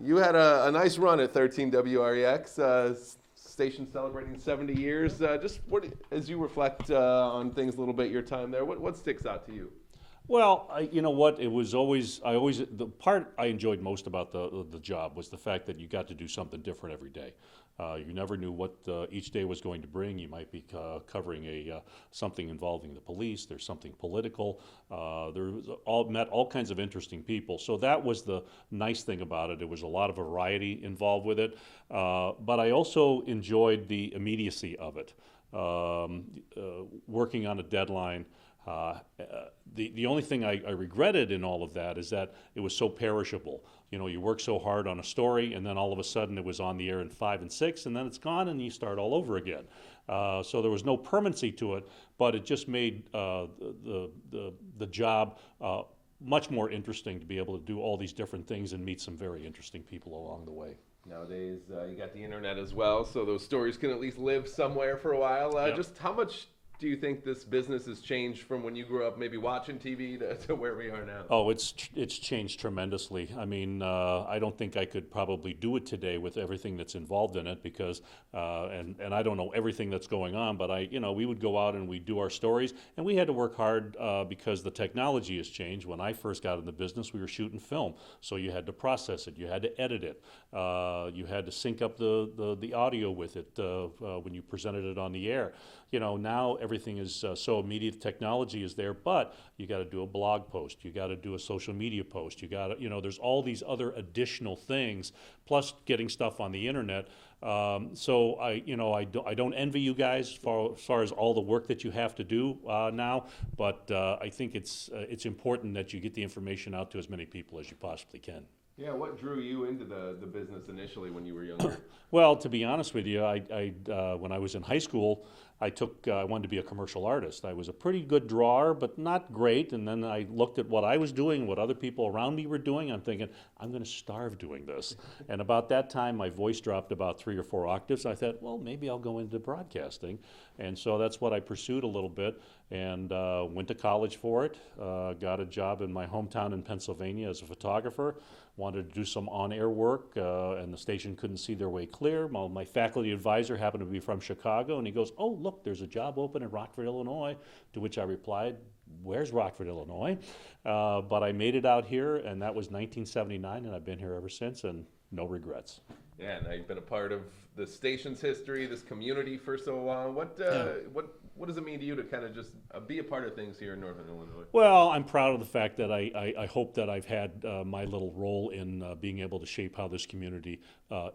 You had a nice run at 13 WREX, station celebrating 70 years. Just what, as you reflect on things a little bit, your time there, what sticks out to you? Well, you know what? It was always the part I enjoyed most about the job was the fact that you got to do something different every day. You never knew what each day was going to bring. You might be covering something involving the police. There's something political. Met all kinds of interesting people. So that was the nice thing about it. There was a lot of variety involved with it, but I also enjoyed the immediacy of it. Working on a deadline. The only thing I regretted in all of that is that it was so perishable. You know, you work so hard on a story, and then all of a sudden it was on the air in 5 and 6, and then it's gone, and you start all over again. So there was no permanency to it, but it just made the job much more interesting to be able to do all these different things and meet some very interesting people along the way. Nowadays, you got the internet as well, so those stories can at least live somewhere for a while. Yep. Just how much do you think this business has changed from when you grew up maybe watching TV to where we are now? Oh, it's changed tremendously. I mean, I don't think I could probably do it today with everything that's involved in it because, and I don't know everything that's going on, but we would go out and we'd do our stories, and we had to work hard because the technology has changed. When I first got in the business, we were shooting film, so you had to process it, you had to edit it, you had to sync up the audio with it when you presented it on the air. You know, now everything is so immediate. Technology is there, but you got to do a blog post. You got to do a social media post. You got to, there's all these other additional things, plus getting stuff on the internet. So I don't envy you guys as far as all the work that you have to do now, but I think it's important that you get the information out to as many people as you possibly can. Yeah, what drew you into the business initially when you were younger? Well, to be honest with you, when I was in high school, I wanted to be a commercial artist. I was a pretty good drawer, but not great. And then I looked at what I was doing, what other people around me were doing. I'm thinking, I'm going to starve doing this. And about that time, my voice dropped about 3 or 4 octaves. I thought, well, maybe I'll go into broadcasting. And so that's what I pursued a little bit, and went to college for it. Got a job in my hometown in Pennsylvania as a photographer. Wanted to do some on-air work, and the station couldn't see their way clear. My faculty advisor happened to be from Chicago, and he goes, "Oh, look, there's a job open in Rockford, Illinois." To which I replied, "Where's Rockford, Illinois?" But I made it out here, and that was 1979, and I've been here ever since, and no regrets. Yeah, and you've been a part of the station's history, this community for so long. What does it mean to you to kind of just be a part of things here in Northern Illinois? Well, I'm proud of the fact that I hope that I've had my little role in being able to shape how this community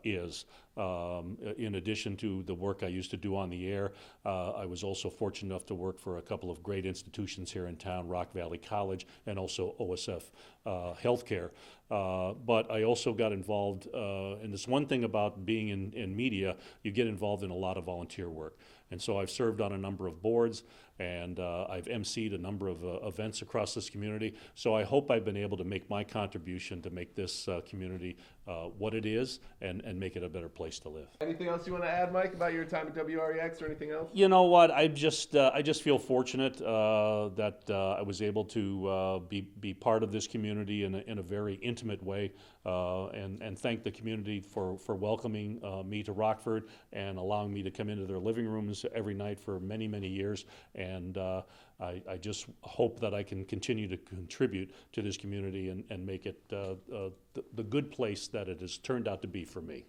is. In addition to the work I used to do on the air, I was also fortunate enough to work for a couple of great institutions here in town, Rock Valley College and also OSF Healthcare. But I also got involved, and this one thing about being in media, you get involved in a lot of volunteer work. And so I've served on a number of boards, and I've emceed a number of events across this community. So I hope I've been able to make my contribution to make this community what it is and make it a better place to live. Anything else you want to add, Mike, about your time at WREX or anything else? You know what? I just feel fortunate that I was able to be part of this community in a very intimate way, and thank the community for welcoming me to Rockford and allowing me to come into their living rooms every night for many, many years. And I just hope that I can continue to contribute to this community and make it the good place that it has turned out to be for me.